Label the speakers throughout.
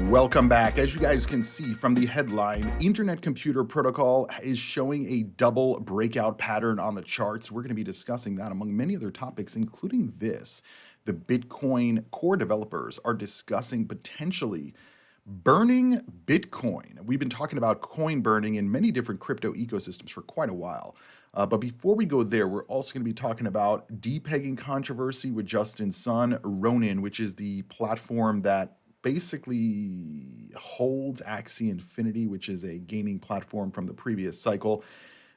Speaker 1: Welcome back. As you guys can see from the headline, Internet Computer Protocol is showing a double breakout pattern on the charts. We're going to be discussing that among many other topics, including this. The Bitcoin core developers are discussing potentially burning Bitcoin. We've been talking about coin burning in many different crypto ecosystems for quite a while. But before we go there, we're also going to be talking about depegging controversy with Justin Sun, Ronin, which is the platform that basically holds Axie Infinity, which is a gaming platform from the previous cycle.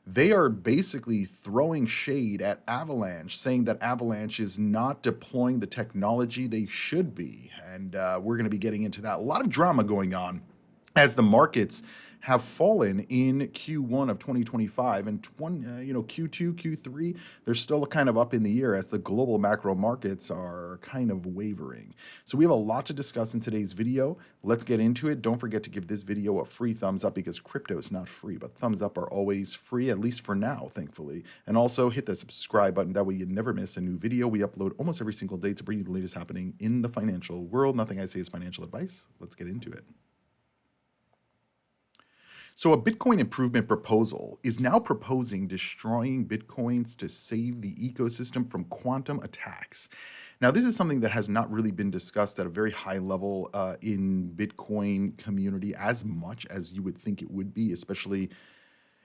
Speaker 1: They are basically throwing shade at Avalanche, saying that Avalanche is not deploying the technology they should be. And we're going to be getting into that. A lot of drama going on as the markets have fallen in Q1 of 2025 and Q2, Q3, they're still kind of up in the air as the global macro markets are kind of wavering. So we have a lot to discuss in today's video. Let's get into it. Don't forget to give this video a free thumbs up because crypto is not free, but thumbs up are always free, at least for now, thankfully. And also hit the subscribe button. That way you never miss a new video. We upload almost every single day to bring you the latest happening in the financial world. Nothing I say is financial advice. Let's get into it. So a Bitcoin improvement proposal is now proposing destroying Bitcoins to save the ecosystem from quantum attacks. Now, this is something that has not really been discussed at a very high level in Bitcoin community as much as you would think it would be, especially,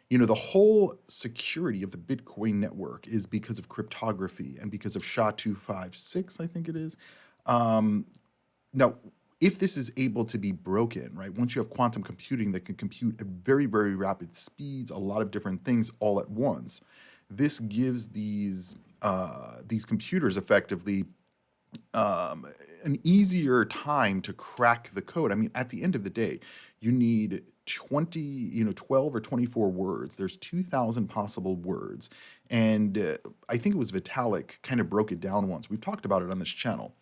Speaker 1: the whole security of the Bitcoin network is because of cryptography and because of SHA-256, I think it is. Now, if this is able to be broken, right, once you have quantum computing that can compute at very, very rapid speeds, a lot of different things all at once, this gives these computers effectively an easier time to crack the code. I mean, at the end of the day, you need 12 or 24 words. There's 2,000 possible words. And I think it was Vitalik kind of broke it down once. We've talked about it on this channel.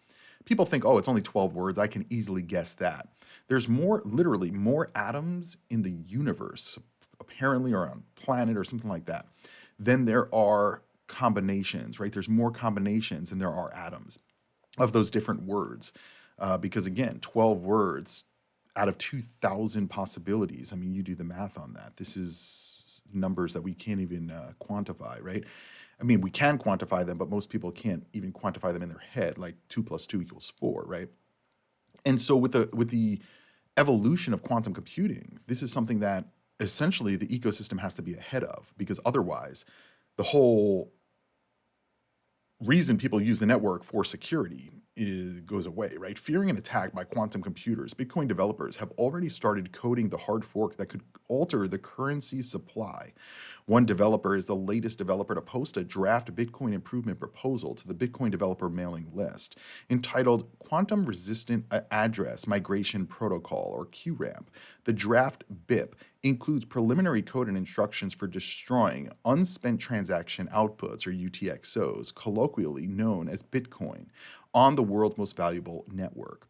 Speaker 1: People think, oh, it's only 12 words. I can easily guess that. There's literally more atoms in the universe, apparently, or on planet or something like that, than there are combinations, right? There's more combinations than there are atoms of those different words. Because again, 12 words out of 2,000 possibilities. I mean, you do the math on that. This is numbers that we can't even quantify, right? I mean, we can quantify them, but most people can't even quantify them in their head, like 2 + 2 = 4, right? And so with the evolution of quantum computing, this is something that essentially the ecosystem has to be ahead of, because otherwise the whole reason people use the network for security goes away, right? Fearing an attack by quantum computers, Bitcoin developers have already started coding the hard fork that could alter the currency supply. One developer is the latest developer to post a draft Bitcoin improvement proposal to the Bitcoin developer mailing list entitled Quantum Resistant Address Migration Protocol, or QRAMP. The draft BIP includes preliminary code and instructions for destroying unspent transaction outputs, or UTXOs, colloquially known as Bitcoin, on the world's most valuable network.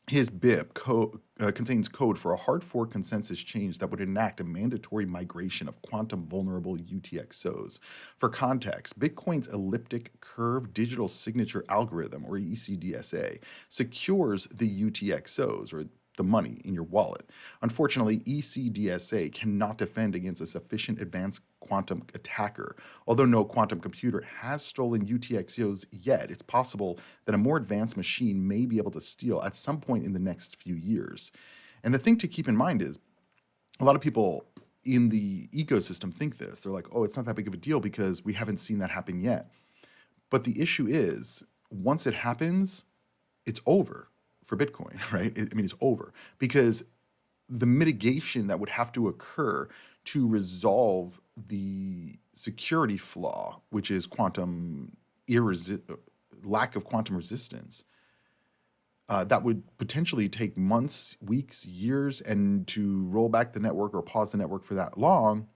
Speaker 1: His BIP contains code for a hard fork consensus change that would enact a mandatory migration of quantum vulnerable UTXOs. For context, Bitcoin's elliptic curve digital signature algorithm, or ECDSA, secures the UTXOs, or the money in your wallet. Unfortunately, ECDSA cannot defend against a sufficient advanced quantum attacker. Although no quantum computer has stolen UTXOs yet, it's possible that a more advanced machine may be able to steal at some point in the next few years. And the thing to keep in mind is, a lot of people in the ecosystem think this. They're like, oh, it's not that big of a deal because we haven't seen that happen yet. But the issue is, once it happens, it's over for Bitcoin, right? It's over, because the mitigation that would have to occur to resolve the security flaw, which is lack of quantum resistance, that would potentially take months, weeks, years, and to roll back the network or pause the network for that long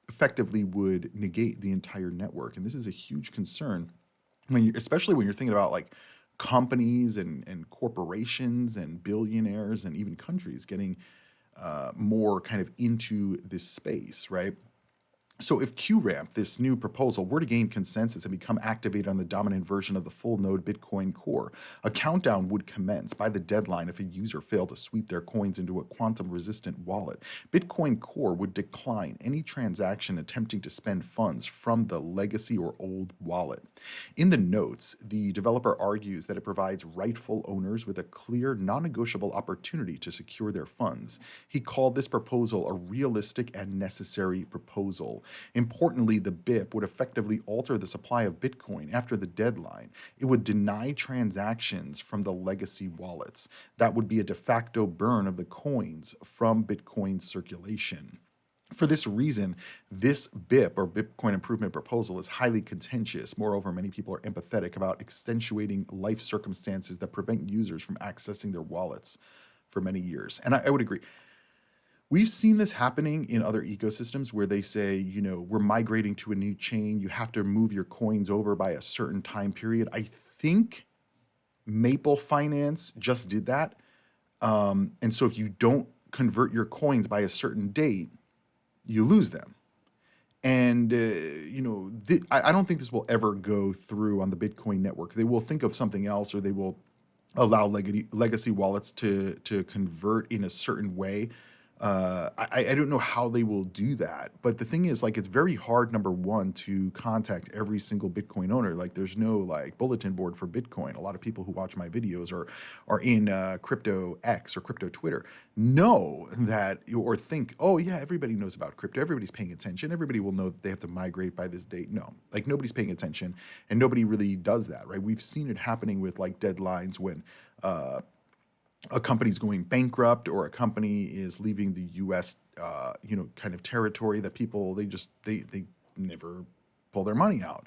Speaker 1: effectively would negate the entire network. And this is a huge concern, especially when you're thinking about like companies and corporations and billionaires and even countries getting more kind of into this space, right? So if QRAMP, this new proposal, were to gain consensus and become activated on the dominant version of the full node Bitcoin core, a countdown would commence by the deadline if a user failed to sweep their coins into a quantum resistant wallet. Bitcoin Core would decline any transaction attempting to spend funds from the legacy or old wallet. In the notes, the developer argues that it provides rightful owners with a clear, non negotiable opportunity to secure their funds. He called this proposal a realistic and necessary proposal. Importantly, the BIP would effectively alter the supply of Bitcoin after the deadline. It would deny transactions from the legacy wallets. That would be a de facto burn of the coins from Bitcoin circulation. For this reason, this BIP or Bitcoin Improvement Proposal is highly contentious. Moreover, many people are empathetic about accentuating life circumstances that prevent users from accessing their wallets for many years. And I would agree. We've seen this happening in other ecosystems where they say, we're migrating to a new chain. You have to move your coins over by a certain time period. I think Maple Finance just did that. And so if you don't convert your coins by a certain date, you lose them. And I don't think this will ever go through on the Bitcoin network. They will think of something else, or they will allow legacy wallets to convert in a certain way. I don't know how they will do that, but the thing is, like, it's very hard, number one, to contact every single Bitcoin owner. Like, there's no like bulletin board for Bitcoin. A lot of people who watch my videos are in crypto X or crypto Twitter know that, or think, oh yeah, everybody knows about crypto. Everybody's paying attention. Everybody will know that they have to migrate by this date. No, like, nobody's paying attention, and nobody really does that, right? We've seen it happening with like deadlines when a company's going bankrupt or a company is leaving the U.S. Kind of territory that people they never pull their money out,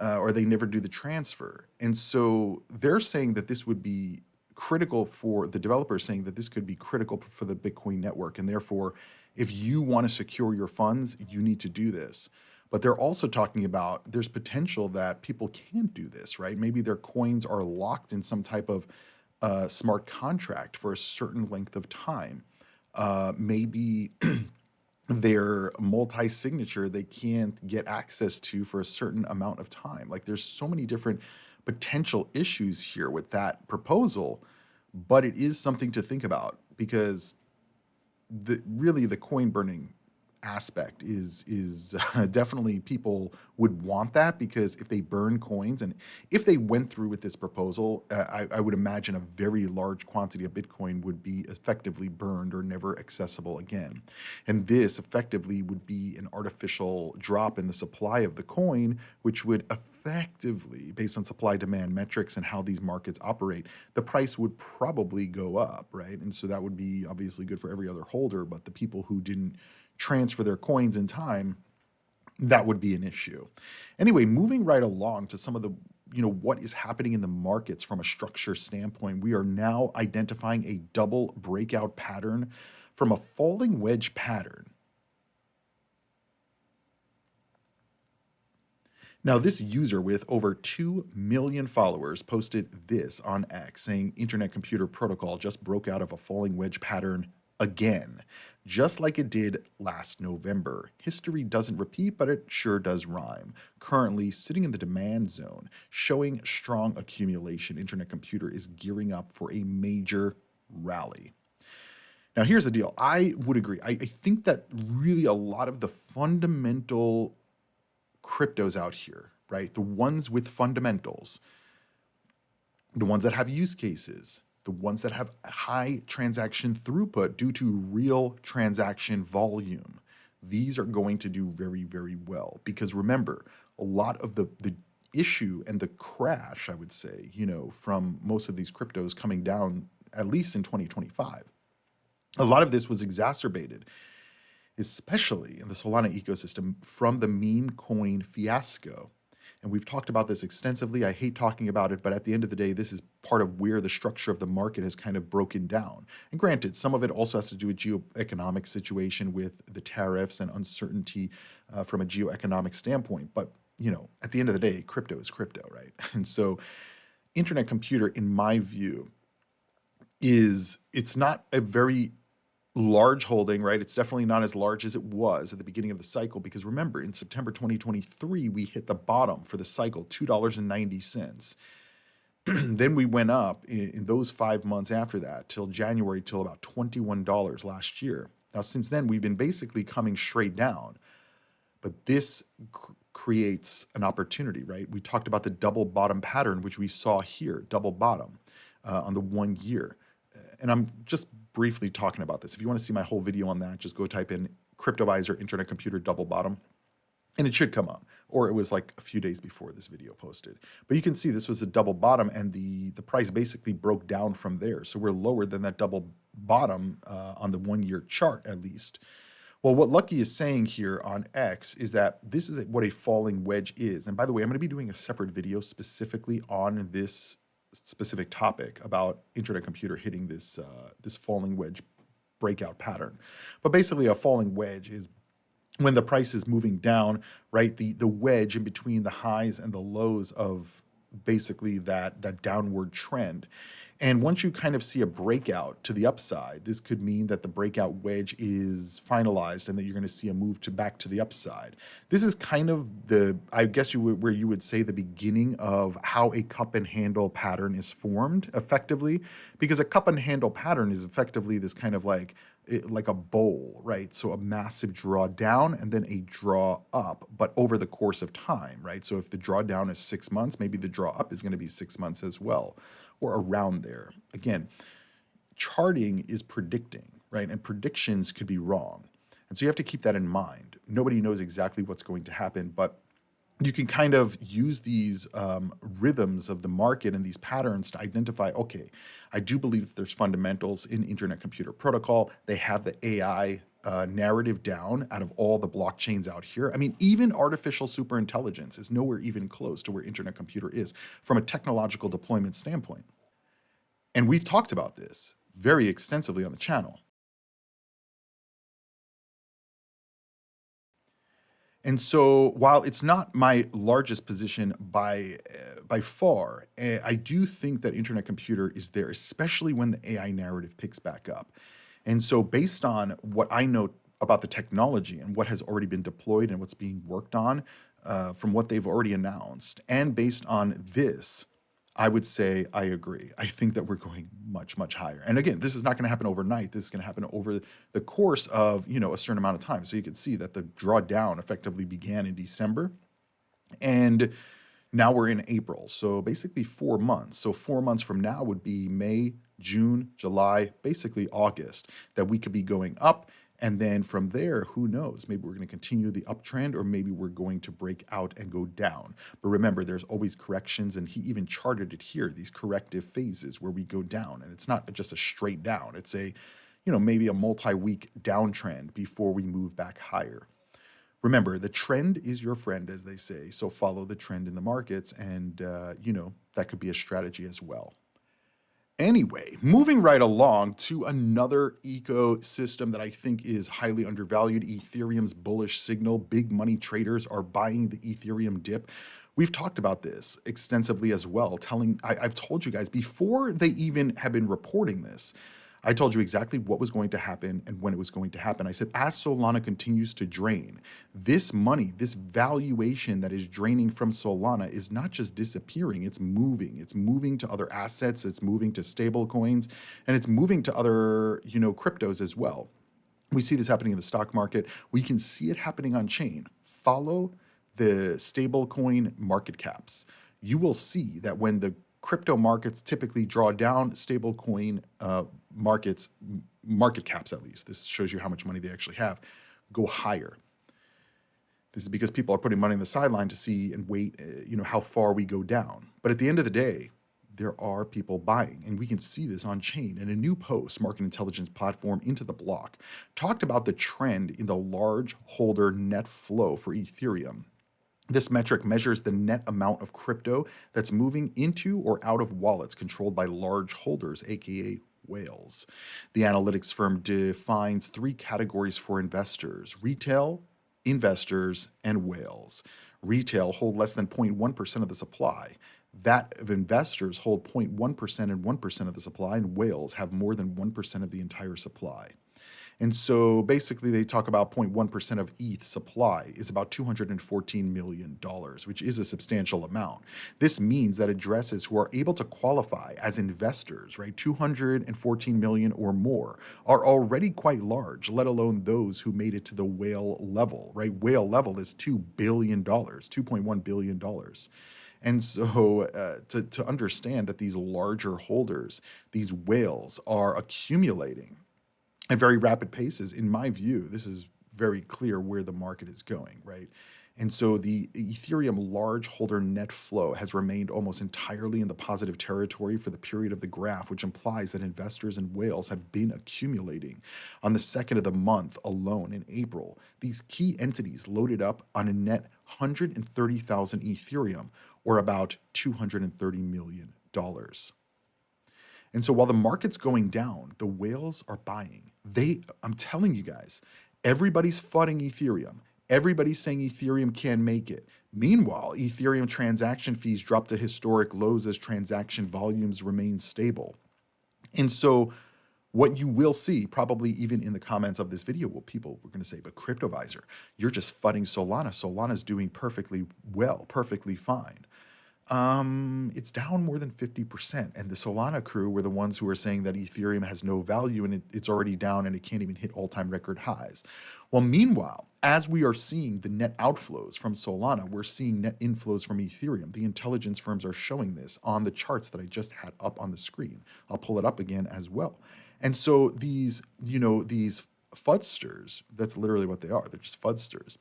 Speaker 1: or they never do the transfer. And so they're saying that this would be critical for the developers, saying that this could be critical for the Bitcoin network, and therefore, if you want to secure your funds, you need to do this. But they're also talking about there's potential that people can't do this, right? Maybe their coins are locked in some type of smart contract for a certain length of time. Maybe their multi-signature they can't get access to for a certain amount of time. Like, there's so many different potential issues here with that proposal, but it is something to think about, because the coin burning aspect is definitely, people would want that, because if they burn coins, and if they went through with this proposal, I would imagine a very large quantity of Bitcoin would be effectively burned or never accessible again. And this effectively would be an artificial drop in the supply of the coin, which would effectively, based on supply demand metrics and how these markets operate, the price would probably go up, right? And so that would be obviously good for every other holder, but the people who didn't transfer their coins in time, that would be an issue. Anyway, moving right along to some of the, what is happening in the markets from a structure standpoint, we are now identifying a double breakout pattern from a falling wedge pattern. Now, this user with over 2 million followers posted this on X, saying Internet Computer Protocol just broke out of a falling wedge pattern again, just like it did last November. History doesn't repeat, but it sure does rhyme. Currently sitting in the demand zone, showing strong accumulation, Internet Computer is gearing up for a major rally. Now, here's the deal. I would agree. I think that really a lot of the fundamental cryptos out here, right? The ones with fundamentals, the ones that have use cases, the ones that have high transaction throughput due to real transaction volume, these are going to do very, very well. Because remember, a lot of the issue and the crash, I would say, from most of these cryptos coming down, at least in 2025, a lot of this was exacerbated, especially in the Solana ecosystem, from the meme coin fiasco. And we've talked about this extensively. I hate talking about it, but at the end of the day, this is part of where the structure of the market has kind of broken down. And granted, some of it also has to do with geoeconomic situation with the tariffs and uncertainty from a geoeconomic standpoint. But, at the end of the day, crypto is crypto, right? And so Internet Computer, in my view, it's not a very large holding, right? It's definitely not as large as it was at the beginning of the cycle because remember, in September 2023, we hit the bottom for the cycle, $2.90. Then we went up in those 5 months after that till January till about $21 last year. Now, since then, we've been basically coming straight down, but this creates an opportunity, right? We talked about the double bottom pattern, which we saw here, double bottom on the 1 year. And I'm just briefly talking about this. If you want to see my whole video on that, just go type in Cryptoviser Internet Computer double bottom and it should come up, or it was like a few days before this video posted. But you can see this was a double bottom and the price basically broke down from there. So we're lower than that double bottom on the 1 year chart at least. Well, what Lucky is saying here on X is that this is what a falling wedge is. And by the way, I'm going to be doing a separate video specifically on this specific topic about internet computer hitting this this falling wedge breakout pattern. But basically, a falling wedge is when the price is moving down, right? The wedge in between the highs and the lows of basically that downward trend. And once you kind of see a breakout to the upside, this could mean that the breakout wedge is finalized and that you're going to see a move back to the upside. This is kind of I guess where you would say the beginning of how a cup and handle pattern is formed effectively, because a cup and handle pattern is effectively this kind of like a bowl, right? So a massive drawdown and then a draw up, but over the course of time, right? So if the drawdown is 6 months, maybe the draw up is going to be 6 months as well, or around there. Again, charting is predicting, right? And predictions could be wrong. And so you have to keep that in mind. Nobody knows exactly what's going to happen, but you can kind of use these rhythms of the market and these patterns to identify, okay, I do believe that there's fundamentals in Internet Computer Protocol. They have the AI narrative down out of all the blockchains out here. I mean, even artificial superintelligence is nowhere even close to where Internet Computer is from a technological deployment standpoint. And we've talked about this very extensively on the channel. And so while it's not my largest position by far, I do think that Internet Computer is there, especially when the AI narrative picks back up. And so based on what I know about the technology and what has already been deployed and what's being worked on from what they've already announced, and based on this, I would say I agree. I think that we're going much, much higher. And again, this is not going to happen overnight. This is going to happen over the course of, a certain amount of time. So you can see that the drawdown effectively began in December. And now we're in April. So basically 4 months. So 4 months from now would be May, June, July, basically August, that we could be going up. And then from there, who knows? Maybe we're going to continue the uptrend, or maybe we're going to break out and go down. But remember, there's always corrections, and he even charted it here, these corrective phases where we go down. And it's not just a straight down. It's maybe a multi-week downtrend before we move back higher. Remember, the trend is your friend, as they say. So follow the trend in the markets, and, that could be a strategy as well. Anyway, moving right along to another ecosystem that I think is highly undervalued, Ethereum's bullish signal. Big money traders are buying the Ethereum dip. We've talked about this extensively as well, I've told you guys before they even have been reporting this. I told you exactly what was going to happen and when it was going to happen. I said, as Solana continues to drain, this money, this valuation that is draining from Solana is not just disappearing, it's moving. It's moving to other assets, it's moving to stable coins, and it's moving to other, cryptos as well. We see this happening in the stock market. We can see it happening on chain. Follow the stablecoin market caps. You will see that when the crypto markets typically draw down, stablecoin market caps at least, this shows you how much money they actually have, go higher. This is because people are putting money on the sideline to see and wait, how far we go down. But at the end of the day, there are people buying, and we can see this on chain. In a new post, market intelligence platform Into the Block talked about the trend in the large holder net flow for Ethereum. This metric measures the net amount of crypto that's moving into or out of wallets controlled by large holders, aka whales. The analytics firm defines 3 categories for investors: retail, investors, and whales. Retail hold less than 0.1% of the supply. That of investors hold 0.1% and 1% of the supply, and whales have more than 1% of the entire supply. And so basically, they talk about 0.1% of ETH supply is about $214 million, which is a substantial amount. This means that addresses who are able to qualify as investors, right, 214 million or more, are already quite large, let alone those who made it to the whale level, right? Whale level is $2 billion, $2.1 billion. And so to understand that these larger holders, these whales, are accumulating at very rapid paces, in my view, this is very clear where the market is going, right? And so the Ethereum large holder net flow has remained almost entirely in the positive territory for the period of the graph, which implies that investors and whales have been accumulating. On the second of the month alone in April, these key entities loaded up on a net 130,000 Ethereum, or about $230 million. And so while the market's going down, the whales are buying. I'm telling you guys, everybody's flooding Ethereum. Everybody's saying Ethereum can make it. Meanwhile, Ethereum transaction fees drop to historic lows as transaction volumes remain stable. And so what you will see, probably even in the comments of this video, what people were going to say, but Cryptoviser, you're just fudding Solana. Solana's doing perfectly well, perfectly fine. It's down more than 50%. And the Solana crew were the ones who were saying that Ethereum has no value and it's already down and it can't even hit all-time record highs. Well, meanwhile, as we are seeing the net outflows from Solana, we're seeing net inflows from Ethereum. The intelligence firms are showing this on the charts that I just had up on the screen. I'll pull it up again as well. And so these fudsters, that's literally what they are. They're just fudsters.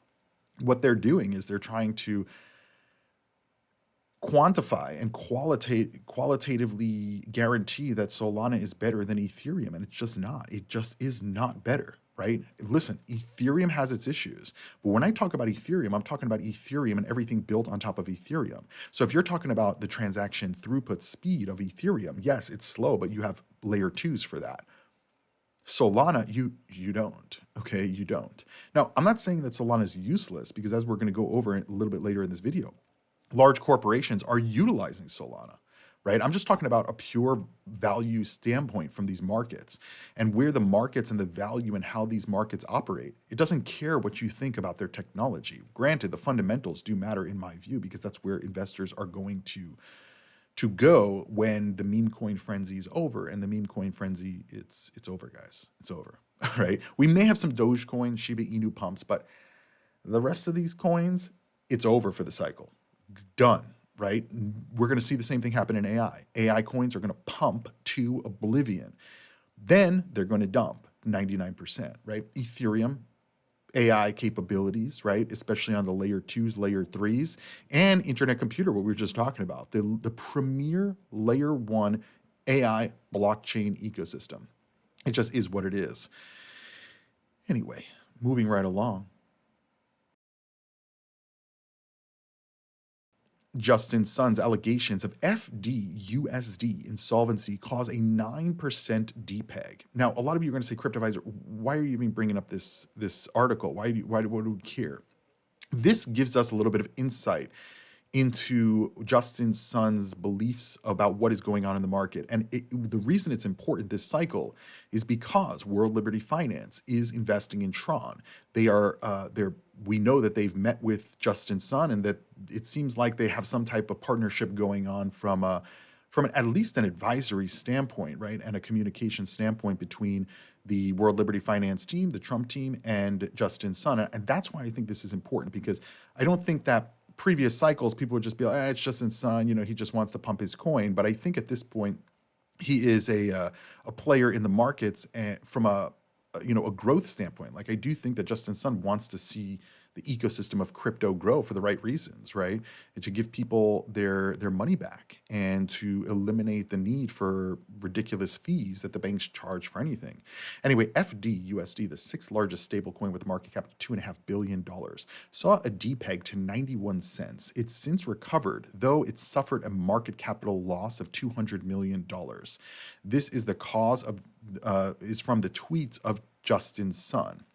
Speaker 1: What they're doing is they're trying to quantify and qualitatively guarantee that Solana is better than Ethereum, and it's just not. It just is not better, right? Listen, Ethereum has its issues, but when I talk about Ethereum, I'm talking about Ethereum and everything built on top of Ethereum. So if you're talking about the transaction throughput speed of Ethereum, yes, it's slow, but you have layer 2s for that. Solana, you don't. Okay, you don't. Now, I'm not saying that Solana is useless, because as we're going to go over a little bit later in this video, large corporations are utilizing Solana, right? I'm just talking about a pure value standpoint from these markets and where the markets and the value and how these markets operate. It doesn't care what you think about their technology. Granted, the fundamentals do matter in my view, because that's where investors are going to go when the meme coin frenzy is over. And the meme coin frenzy, it's over, guys. It's over, right? We may have some Dogecoin, Shiba Inu pumps, but the rest of these coins, it's over for the cycle. Done, right? We're going to see the same thing happen in AI. AI coins are going to pump to oblivion. Then they're going to dump 99%, right? Ethereum, AI capabilities, right? Especially on the layer 2s, layer 3s, and internet computer, what we were just talking about. The premier layer 1 AI blockchain ecosystem. It just is what it is. Anyway, moving right along. Justin Sun's allegations of FDUSD insolvency cause a 9% depeg. Now, a lot of you are going to say, Cryptoviser, why are you even bringing up this article? Why do we care? This gives us a little bit of insight into Justin Sun's beliefs about what is going on in the market. And the reason it's important this cycle is because World Liberty Finance is investing in Tron. We know that they've met with Justin Sun, and that it seems like they have some type of partnership going on from at least an advisory standpoint, right? And a communication standpoint between the World Liberty Finance team, the Trump team, and Justin Sun. And that's why I think this is important, because I don't think that previous cycles, people would just be like, it's Justin Sun, he just wants to pump his coin. But I think at this point, he is a player in the markets, and from a growth standpoint. Like, I do think that Justin Sun wants to see the ecosystem of crypto grow for the right reasons, right? And to give people their money back, and to eliminate the need for ridiculous fees that the banks charge for anything. Anyway, FDUSD, the sixth largest stablecoin with a market cap of $2.5 billion, saw a depeg to 91 cents. It's since recovered, though it suffered a market capital loss of $200 million. This is the cause of is from the tweets of Justin Sun.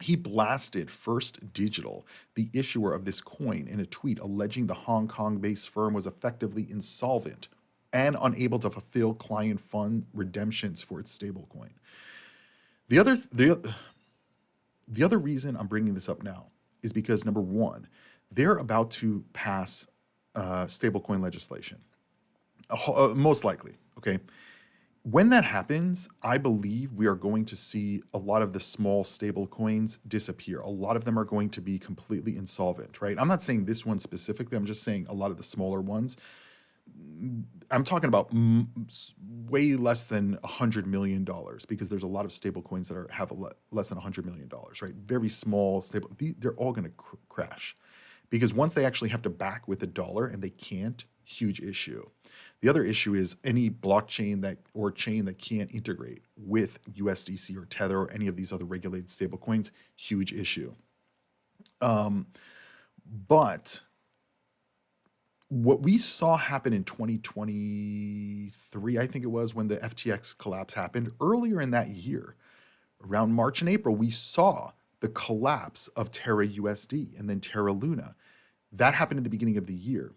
Speaker 1: He blasted First Digital, the issuer of this coin, in a tweet alleging the Hong Kong-based firm was effectively insolvent and unable to fulfill client fund redemptions for its stablecoin. The other the other reason I'm bringing this up now is because number one, they're about to pass stablecoin legislation, most likely. Okay, when that happens, I believe we are going to see a lot of the small stable coins disappear. A lot of them are going to be completely insolvent, right? I'm not saying this one specifically. I'm just saying a lot of the smaller ones. I'm talking about way less than $100 million, because there's a lot of stable coins that have less than $100 million, right? Very small stable. They're all going to crash, because once they actually have to back with a dollar and they can't, huge issue. The other issue is any blockchain that or chain that can't integrate with USDC or Tether or any of these other regulated stablecoins, huge issue. But what we saw happen in 2023, I think it was, when the FTX collapse happened earlier in that year, around March and April, we saw the collapse of Terra USD and then Terra Luna. That happened at the beginning of the year.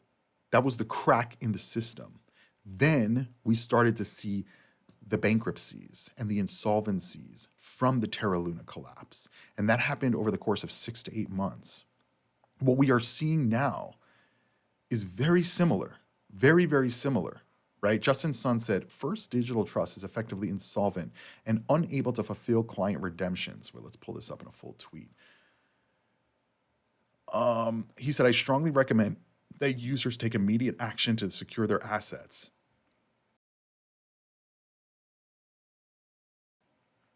Speaker 1: That was the crack in the system. Then we started to see the bankruptcies and the insolvencies from the Terra Luna collapse. And that happened over the course of 6 to 8 months. What we are seeing now is very similar, very, very similar, right? Justin Sun said, First Digital Trust is effectively insolvent and unable to fulfill client redemptions. Well, let's pull this up in a full tweet. He said, I strongly recommend that users take immediate action to secure their assets.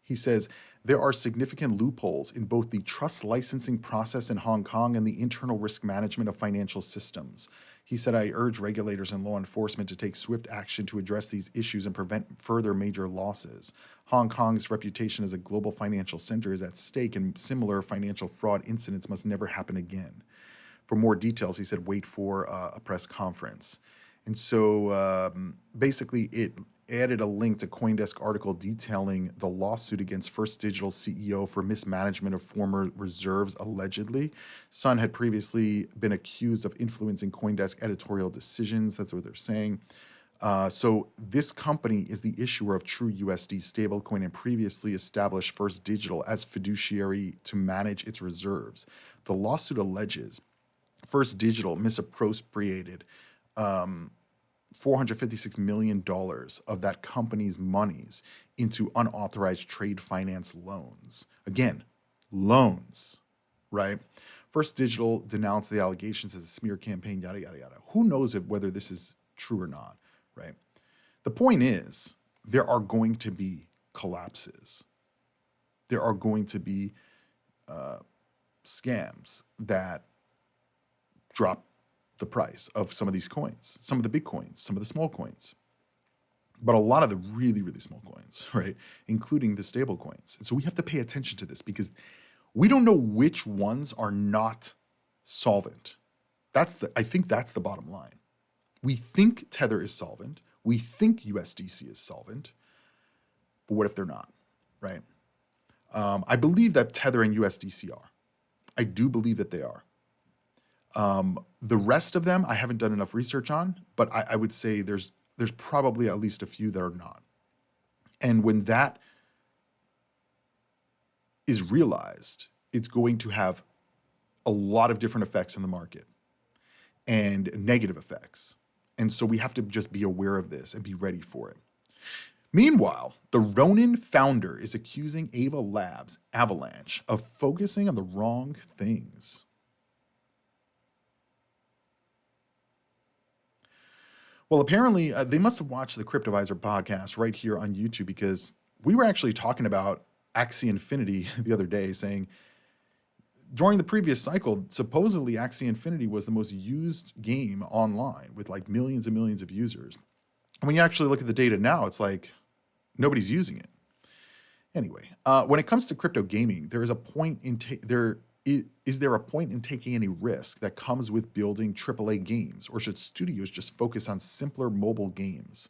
Speaker 1: He says, there are significant loopholes in both the trust licensing process in Hong Kong and the internal risk management of financial systems. He said, I urge regulators and law enforcement to take swift action to address these issues and prevent further major losses. Hong Kong's reputation as a global financial center is at stake, and similar financial fraud incidents must never happen again. For more details, he said, wait for a press conference. And so basically it added a link to CoinDesk article detailing the lawsuit against First Digital CEO for mismanagement of former reserves, allegedly. Sun had previously been accused of influencing CoinDesk editorial decisions. That's what they're saying. So this company is the issuer of True USD stablecoin and previously established First Digital as fiduciary to manage its reserves. The lawsuit alleges First Digital misappropriated $456 million of that company's monies into unauthorized trade finance loans. Again, loans, right? First Digital denounced the allegations as a smear campaign, yada, yada, yada. Who knows whether this is true or not, right? The point is, there are going to be collapses. There are going to be scams that drop the price of some of these coins, some of the big coins, some of the small coins, but a lot of the really, really small coins, right? Including the stable coins. And so we have to pay attention to this because we don't know which ones are not solvent. I think that's the bottom line. We think Tether is solvent. We think USDC is solvent, but what if they're not, right? I believe that Tether and USDC are. I do believe that they are. The rest of them, I haven't done enough research on, but I would say there's probably at least a few that are not. And when that is realized, it's going to have a lot of different effects in the market and negative effects. And so we have to just be aware of this and be ready for it. Meanwhile, the Ronin founder is accusing Ava Labs Avalanche of focusing on the wrong things. Well, apparently, they must have watched the Cryptoviser podcast right here on YouTube, because we were actually talking about Axie Infinity the other day, saying during the previous cycle, supposedly Axie Infinity was the most used game online with like millions and millions of users. And when you actually look at the data now, it's like nobody's using it. Anyway, when it comes to crypto gaming, there is a point in is there a point in taking any risk that comes with building AAA games, or should studios just focus on simpler mobile games?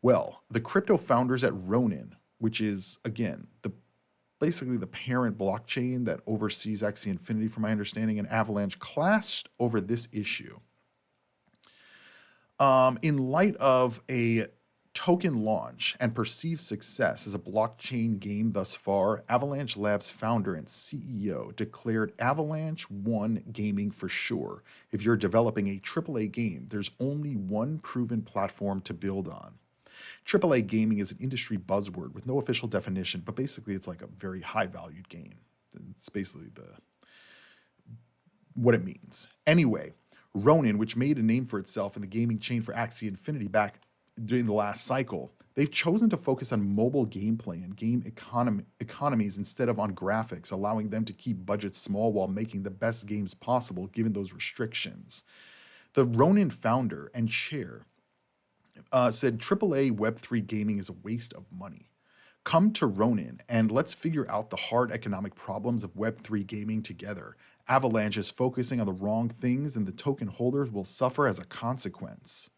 Speaker 1: Well, the crypto founders at Ronin, which is, again, basically the parent blockchain that oversees Axie Infinity, from my understanding, and Avalanche, clashed over this issue. In light of a token launch and perceived success as a blockchain game thus far, Avalanche Labs founder and CEO declared Avalanche won gaming for sure. If you're developing a AAA game, there's only one proven platform to build on. AAA gaming is an industry buzzword with no official definition, but basically it's like a very high valued game. It's basically what it means. Anyway, Ronin, which made a name for itself in the gaming chain for Axie Infinity back during the last cycle, they've chosen to focus on mobile gameplay and game economies instead of on graphics, allowing them to keep budgets small while making the best games possible given those restrictions. The Ronin founder and chair said AAA Web3 gaming is a waste of money. Come to Ronin and let's figure out the hard economic problems of Web3 gaming together. Avalanche is focusing on the wrong things and the token holders will suffer as a consequence.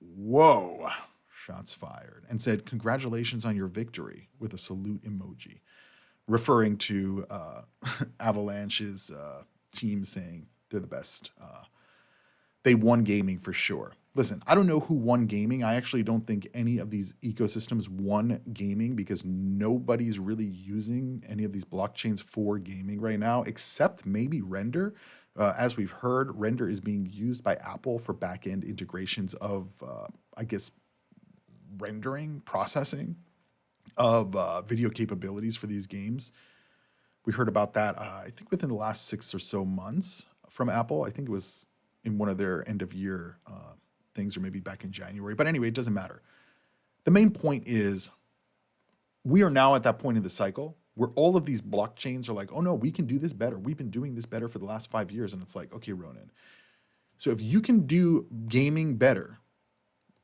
Speaker 1: Whoa, shots fired, and said, congratulations on your victory with a salute emoji, referring to Avalanche's team saying they're the best. They won gaming for sure. Listen, I don't know who won gaming. I actually don't think any of these ecosystems won gaming because nobody's really using any of these blockchains for gaming right now, except maybe Render. As we've heard, Render is being used by Apple for back-end integrations of, I guess, rendering, processing of video capabilities for these games. We heard about that, I think, within the last 6 or so months from Apple. I think it was in one of their end-of-year things, or maybe back in January. But anyway, it doesn't matter. The main point is we are now at that point in the cycle where all of these blockchains are like, oh no, we can do this better. We've been doing this better for the last 5 years. And it's like, okay, Ronin. So if you can do gaming better,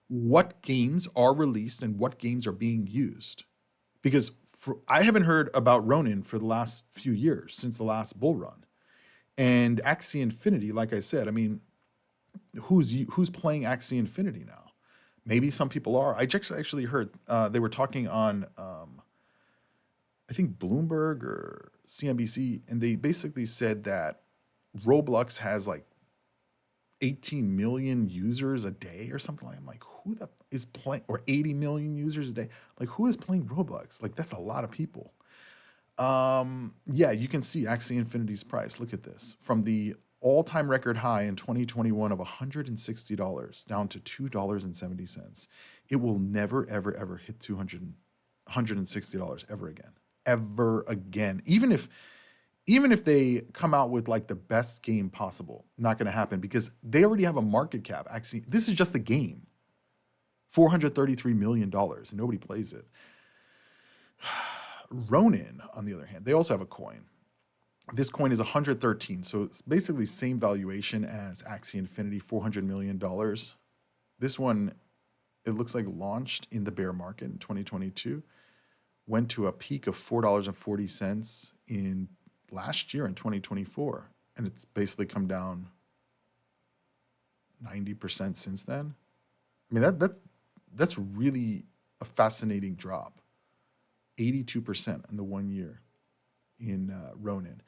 Speaker 1: what games are released and what games are being used? Because I haven't heard about Ronin for the last few years, since the last bull run. And Axie Infinity, like I said, I mean, who's playing Axie Infinity now? Maybe some people are. I just actually heard they were talking on, I think Bloomberg or CNBC, and they basically said that Roblox has like 18 million users a day or something like that. I'm like, who the is playing, or 80 million users a day? Like, who is playing Roblox? Like, that's a lot of people. Yeah, you can see Axie Infinity's price. Look at this. From the all-time record high in 2021 of $160 down to $2.70. It will never, ever, ever hit $160 ever again. Ever again. Even if they come out with like the best game possible, not going to happen because they already have a market cap. Actually, this is just the game. $433 million, and nobody plays it. Ronin, on the other hand, they also have a coin. This coin is 113, so it's basically same valuation as Axie Infinity, $400 million. This one, it looks like launched in the bear market in 2022, went to a peak of $4.40 in last year in 2024, and it's basically come down 90% since then. I mean, that's really a fascinating drop. 82% in the 1 year in Ronin.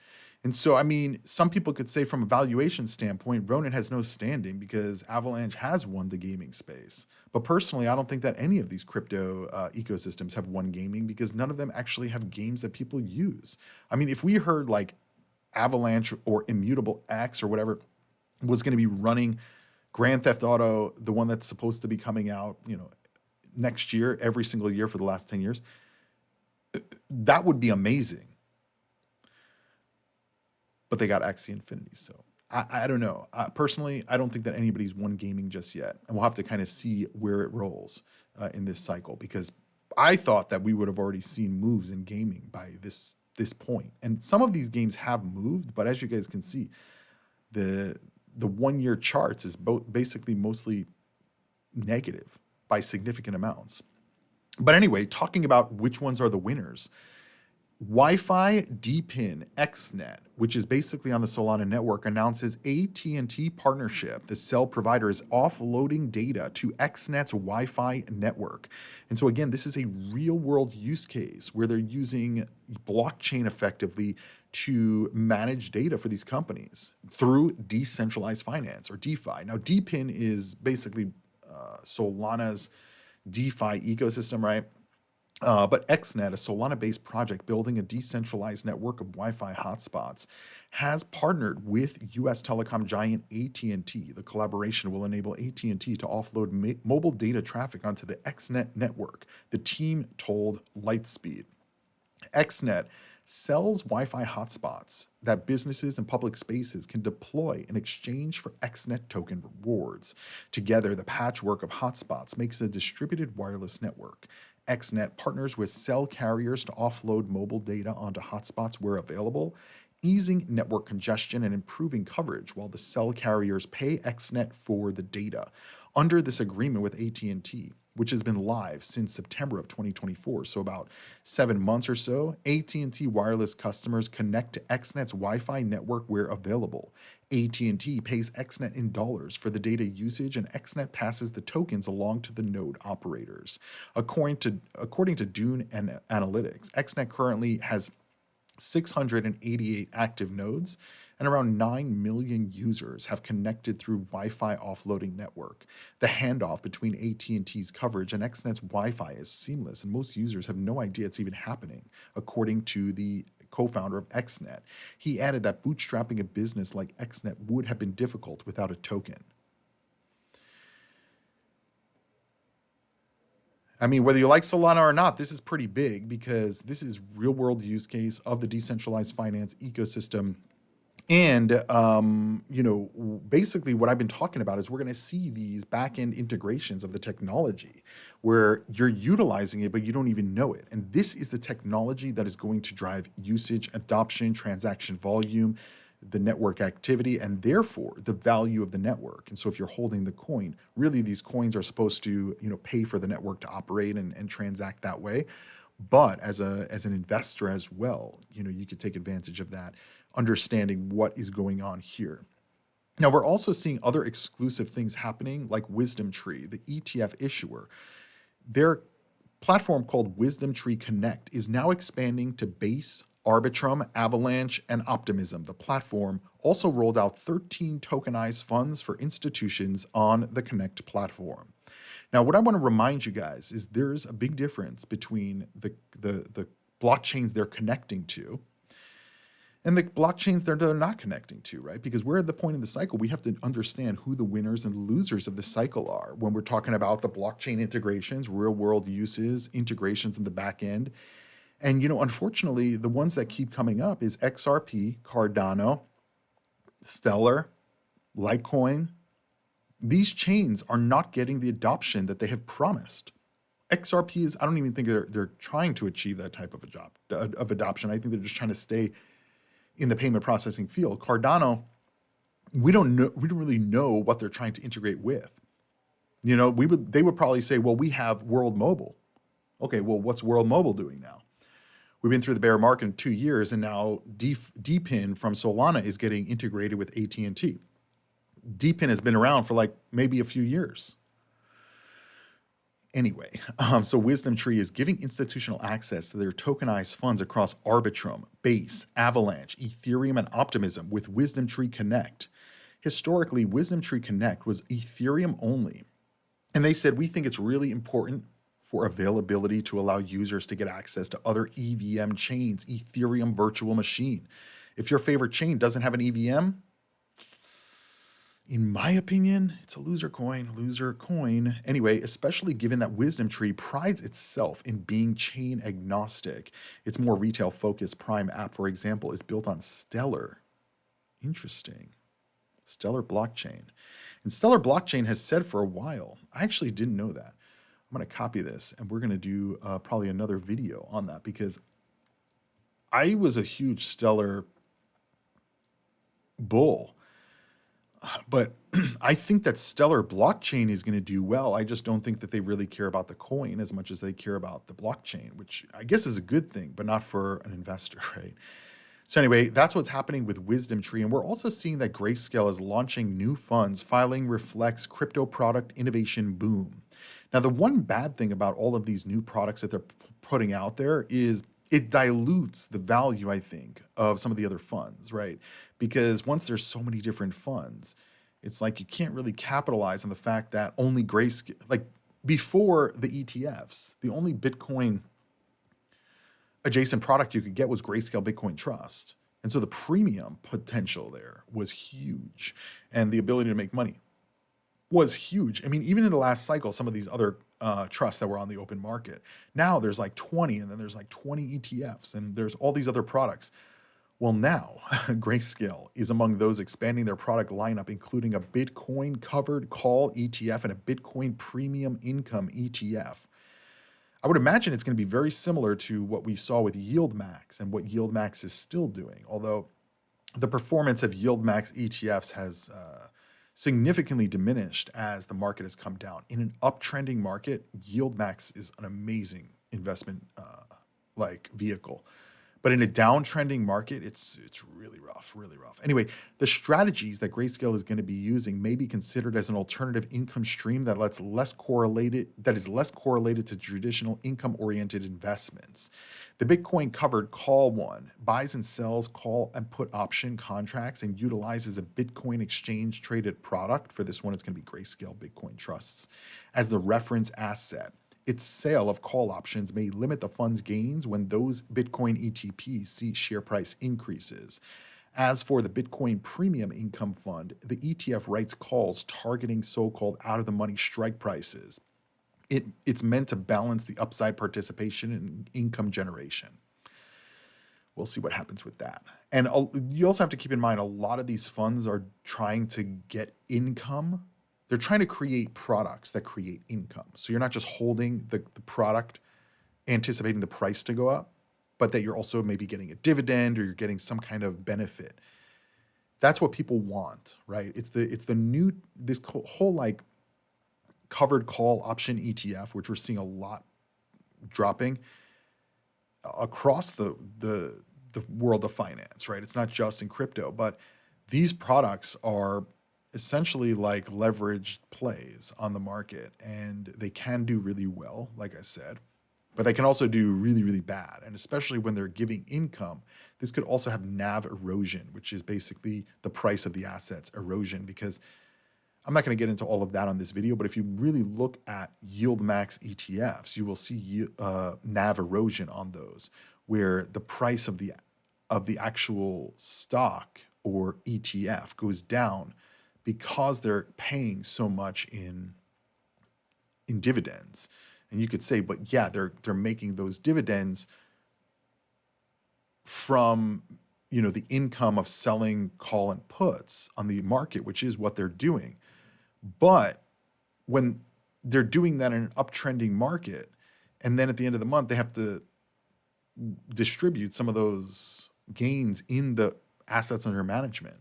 Speaker 1: And so, I mean, some people could say from a valuation standpoint, Ronin has no standing because Avalanche has won the gaming space. But personally, I don't think that any of these crypto ecosystems have won gaming because none of them actually have games that people use. I mean, if we heard like Avalanche or Immutable X or whatever was going to be running Grand Theft Auto, the one that's supposed to be coming out, next year, every single year for the last 10 years, that would be amazing. But they got Axie Infinity, so I don't know. Personally, I don't think that anybody's won gaming just yet, and we'll have to kind of see where it rolls in this cycle because I thought that we would have already seen moves in gaming by this point, and some of these games have moved, but as you guys can see, the 1 year charts is basically mostly negative by significant amounts. But anyway, talking about which ones are the winners. Wi-Fi DPIN XNet, which is basically on the Solana network, announces AT&T partnership. The cell provider is offloading data to XNet's Wi-Fi network. And so again, this is a real-world use case where they're using blockchain effectively to manage data for these companies through decentralized finance or DeFi. Now, DPIN is basically Solana's DeFi ecosystem, right? But XNet, a Solana-based project building a decentralized network of Wi-Fi hotspots, has partnered with U.S. telecom giant AT&T. The collaboration will enable AT&T to offload mobile data traffic onto the XNet network, the team told Lightspeed. XNet sells Wi Fi hotspots that businesses and public spaces can deploy in exchange for XNet token rewards. Together, the patchwork of hotspots makes a distributed wireless network. XNet partners with cell carriers to offload mobile data onto hotspots where available, easing network congestion and improving coverage while the cell carriers pay XNet for the data. Under this agreement with AT&T, which has been live since September of 2024, so about 7 months or so, AT&T wireless customers connect to XNet's Wi-Fi network where available. AT&T pays XNet in dollars for the data usage, and XNet passes the tokens along to the node operators. According to Dune and Analytics, XNet currently has 688 active nodes, and around 9 million users have connected through Wi-Fi offloading network. The handoff between AT&T's coverage and XNet's Wi-Fi is seamless, and most users have no idea it's even happening, according to the co-founder of XNet. He added that bootstrapping a business like XNet would have been difficult without a token. I mean, whether you like Solana or not, this is pretty big because this is real world use case of the decentralized finance ecosystem. And basically, what I've been talking about is we're going to see these back end integrations of the technology where you're utilizing it, but you don't even know it. And this is the technology that is going to drive usage, adoption, transaction volume, the network activity, and therefore the value of the network. And so, if you're holding the coin, really these coins are supposed to, pay for the network to operate and transact that way. But as an investor as well, you could take advantage of that, understanding what is going on here. Now, we're also seeing other exclusive things happening, like Wisdom Tree, the ETF issuer. Their platform called Wisdom Tree Connect is now expanding to Base, Arbitrum, Avalanche, and Optimism. The platform also rolled out 13 tokenized funds for institutions on the Connect platform. Now, what I want to remind you guys is there's a big difference between the blockchains they're connecting to and the blockchains that they're not connecting to, right? Because we're at the point in the cycle, we have to understand who the winners and losers of the cycle are when we're talking about the blockchain integrations, real world uses, integrations in the back end. And, unfortunately, the ones that keep coming up is XRP, Cardano, Stellar, Litecoin. These chains are not getting the adoption that they have promised. XRP is, I don't even think they're trying to achieve that type of adoption. I think they're just trying to stay in the payment processing field. Cardano, we don't really know what they're trying to integrate with. They would probably say, well, we have World Mobile. Okay, well, what's World Mobile doing now? We've been through the bear market in 2 years, and now DPIN from Solana is getting integrated with AT&T. DPIN has been around for like maybe a few years. Anyway, so Wisdom Tree is giving institutional access to their tokenized funds across Arbitrum, Base, Avalanche, Ethereum, and Optimism with Wisdom Tree Connect. Historically, Wisdom Tree Connect was Ethereum only. And they said, we think it's really important for availability to allow users to get access to other EVM chains, Ethereum virtual machine. If your favorite chain doesn't have an EVM, in my opinion, it's a loser coin. Anyway, especially given that Wisdom Tree prides itself in being chain agnostic. Its more retail focused Prime app, for example, is built on Stellar. Interesting. Stellar blockchain. And Stellar blockchain has said for a while, I actually didn't know that. I'm going to copy this and we're going to do probably another video on that because I was a huge Stellar bull. But I think that Stellar blockchain is going to do well. I just don't think that they really care about the coin as much as they care about the blockchain, which I guess is a good thing, but not for an investor, right? So anyway, that's what's happening with Wisdom Tree. And we're also seeing that Grayscale is launching new funds. Filing reflects crypto product innovation boom. Now, the one bad thing about all of these new products that they're putting out there is it dilutes the value, I think, of some of the other funds, right? Because once there's so many different funds, it's like you can't really capitalize on the fact that only Grayscale, like Before the ETFs, the only Bitcoin adjacent product you could get was Grayscale Bitcoin Trust. And so the premium potential there was huge, and the ability to make money was huge. I mean, even in the last cycle, some of these other trusts that were on the open market, now there's like 20, and then there's like 20 ETFs, and there's all these other products. Well, now Grayscale is among those expanding their product lineup, including a Bitcoin covered call ETF and a Bitcoin premium income ETF. I would imagine it's going to be very similar to what we saw with YieldMax and what YieldMax is still doing, although the performance of YieldMax ETFs has significantly diminished as the market has come down. In an uptrending market, YieldMax is an amazing investment vehicle. But in a downtrending market, it's really rough, really rough. Anyway, the strategies that Grayscale is going to be using may be considered as an alternative income stream that is less correlated to traditional income-oriented investments. The Bitcoin covered call one buys and sells call and put option contracts and utilizes a Bitcoin exchange traded product. For this one, it's going to be Grayscale Bitcoin Trusts as the reference asset. Its sale of call options may limit the fund's gains when those Bitcoin ETPs see share price increases. As for the Bitcoin Premium Income Fund, the ETF writes calls targeting so-called out-of-the-money strike prices. It's meant to balance the upside participation in income generation. We'll see what happens with that. And you also have to keep in mind, a lot of these funds are trying to get income. They're trying to create products that create income. So you're not just holding the product, anticipating the price to go up, but that you're also maybe getting a dividend or you're getting some kind of benefit. That's what people want, right? It's the new, this whole like covered call option ETF, which we're seeing a lot dropping across the world of finance, right? It's not just in crypto, but these products are essentially like leveraged plays on the market, and they can do really well, like I said, but they can also do really, really bad. And especially when they're giving income, this could also have NAV erosion, which is basically the price of the assets erosion, because I'm not going to get into all of that on this video, but if you really look at YieldMax ETFs, you will see NAV erosion on those, where the price of the actual stock or ETF goes down because they're paying so much in dividends. And you could say, but yeah, they're making those dividends from the income of selling call and puts on the market, which is what they're doing. But when they're doing that in an uptrending market, and then at the end of the month, they have to distribute some of those gains in the assets under management,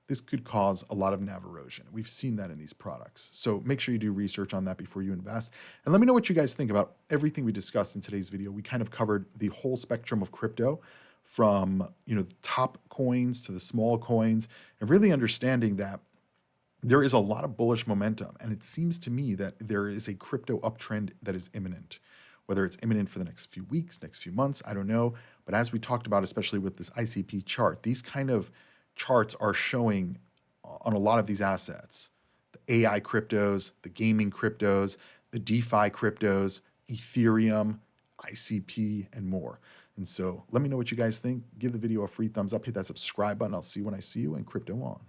Speaker 1: this could cause a lot of NAV erosion. We've seen that in these products. So make sure you do research on that before you invest. And let me know what you guys think about everything we discussed in today's video. We kind of covered the whole spectrum of crypto, from the top coins to the small coins, and really understanding that there is a lot of bullish momentum. And it seems to me that there is a crypto uptrend that is imminent. Whether it's imminent for the next few weeks, next few months, I don't know. But as we talked about, especially with this ICP chart, these kind of charts are showing on a lot of these assets, the AI cryptos, the gaming cryptos, the DeFi cryptos, Ethereum, ICP, and more. And so let me know what you guys think. Give the video a free thumbs up, hit that subscribe button. I'll see you when I see you, and crypto on.